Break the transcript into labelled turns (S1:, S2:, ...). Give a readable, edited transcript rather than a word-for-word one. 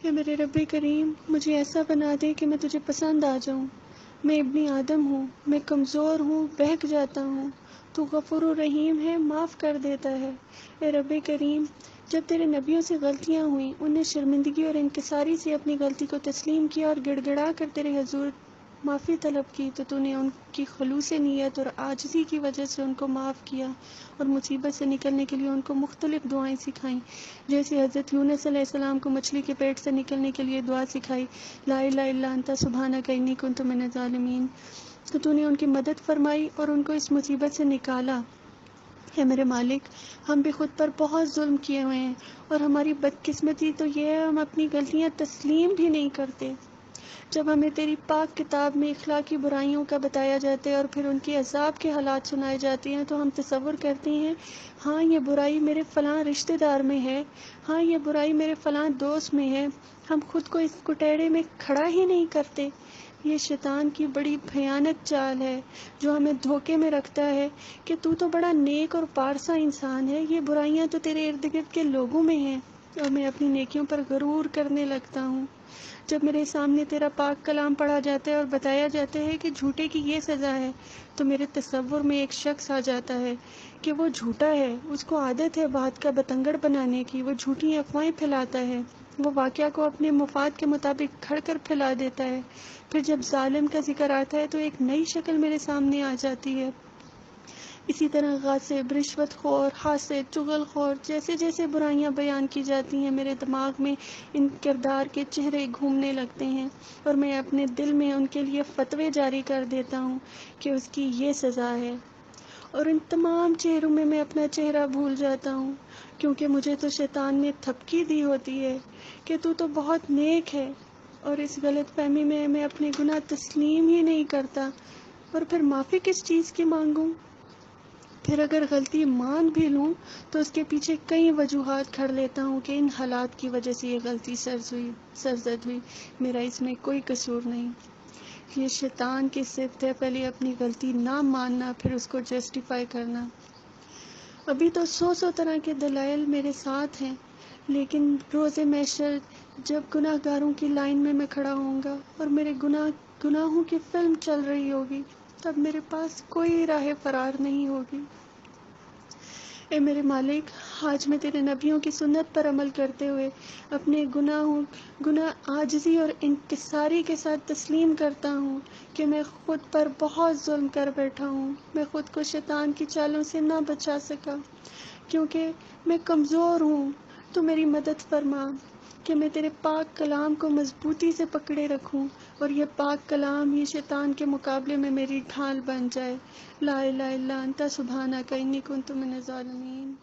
S1: اے میرے رب کریم، مجھے ایسا بنا دے کہ میں تجھے پسند آ جاؤں۔ میں ابن آدم ہوں، میں کمزور ہوں، بہک جاتا ہوں، تو غفور و رحیم ہے، معاف کر دیتا ہے۔ اے رب کریم، جب تیرے نبیوں سے غلطیاں ہوئیں، انہیں شرمندگی اور انکساری سے اپنی غلطی کو تسلیم کیا اور گڑ گڑا کر تیرے حضور معافی طلب کی، تو نے ان کی خلوص نیت اور عاجزی کی وجہ سے ان کو معاف کیا اور مصیبت سے نکلنے کے لیے ان کو مختلف دعائیں سکھائیں، جیسے حضرت یونس علیہ السلام کو مچھلی کے پیٹ سے نکلنے کے لیے دعا سکھائی، لا الہ الا انت سبحانک انی کنت من الظالمین، تو نے ان کی مدد فرمائی اور ان کو اس مصیبت سے نکالا۔ ہے میرے مالک، ہم بھی خود پر بہت ظلم کیے ہوئے ہیں، اور ہماری بدقسمتی تو یہ ہے ہم اپنی غلطیاں تسلیم بھی نہیں کرتے۔ جب ہمیں تیری پاک کتاب میں اخلاقی برائیوں کا بتایا جاتا ہے اور پھر ان کے عذاب کے حالات سنائے جاتے ہیں، تو ہم تصور کرتے ہیں ہاں یہ برائی میرے فلاں رشتہ دار میں ہے، ہاں یہ برائی میرے فلاں دوست میں ہے، ہم خود کو اس کٹہرے میں کھڑا ہی نہیں کرتے۔ یہ شیطان کی بڑی بھیانک چال ہے جو ہمیں دھوکے میں رکھتا ہے کہ تو بڑا نیک اور پارسا انسان ہے، یہ برائیاں تو تیرے ارد گرد کے لوگوں میں ہیں، اور میں اپنی نیکیوں پر غرور کرنے لگتا ہوں۔ جب میرے سامنے تیرا پاک کلام پڑھا جاتا ہے اور بتایا جاتا ہے کہ جھوٹے کی یہ سزا ہے، تو میرے تصور میں ایک شخص آ جاتا ہے کہ وہ جھوٹا ہے، اس کو عادت ہے بات کا بتنگڑ بنانے کی، وہ جھوٹی افواہیں پھیلاتا ہے، وہ واقعہ کو اپنے مفاد کے مطابق گھڑ کر پھیلا دیتا ہے۔ پھر جب ظالم کا ذکر آتا ہے تو ایک نئی شکل میرے سامنے آ جاتی ہے۔ اسی طرح غاصب، رشوت خور، حاسد، چغل خور، جیسے جیسے برائیاں بیان کی جاتی ہیں، میرے دماغ میں ان کردار کے چہرے گھومنے لگتے ہیں، اور میں اپنے دل میں ان کے لیے فتوے جاری کر دیتا ہوں کہ اس کی یہ سزا ہے، اور ان تمام چہروں میں اپنا چہرہ بھول جاتا ہوں، کیونکہ مجھے تو شیطان نے تھپکی دی ہوتی ہے کہ تو بہت نیک ہے، اور اس غلط فہمی میں اپنے گناہ تسلیم ہی نہیں کرتا، اور پھر معافی کس چیز کی مانگوں؟ پھر اگر غلطی مان بھی لوں تو اس کے پیچھے کئی وجوہات گھڑ لیتا ہوں کہ ان حالات کی وجہ سے یہ غلطی سرزد ہوئی، میرا اس میں کوئی قصور نہیں۔ یہ شیطان کی صفت ہے، پہلے اپنی غلطی نہ ماننا، پھر اس کو جسٹیفائی کرنا۔ ابھی تو سو طرح کے دلائل میرے ساتھ ہیں، لیکن روز محشر جب گناہ گاروں کی لائن میں کھڑا ہوں گا اور میرے گناہوں کی فلم چل رہی ہوگی، تب میرے پاس کوئی راہ فرار نہیں ہوگی۔ اے میرے مالک، آج میں تیرے نبیوں کی سنت پر عمل کرتے ہوئے اپنے گناہ عاجزی اور انکساری کے ساتھ تسلیم کرتا ہوں کہ میں خود پر بہت ظلم کر بیٹھا ہوں، میں خود کو شیطان کی چالوں سے نہ بچا سکا، کیونکہ میں کمزور ہوں۔ تو میری مدد فرما کہ میں تیرے پاک کلام کو مضبوطی سے پکڑے رکھوں، اور یہ پاک کلام ہی شیطان کے مقابلے میں میری ڈھال بن جائے۔ لا الہ الا انت سبحانک انی کنت من الظالمین۔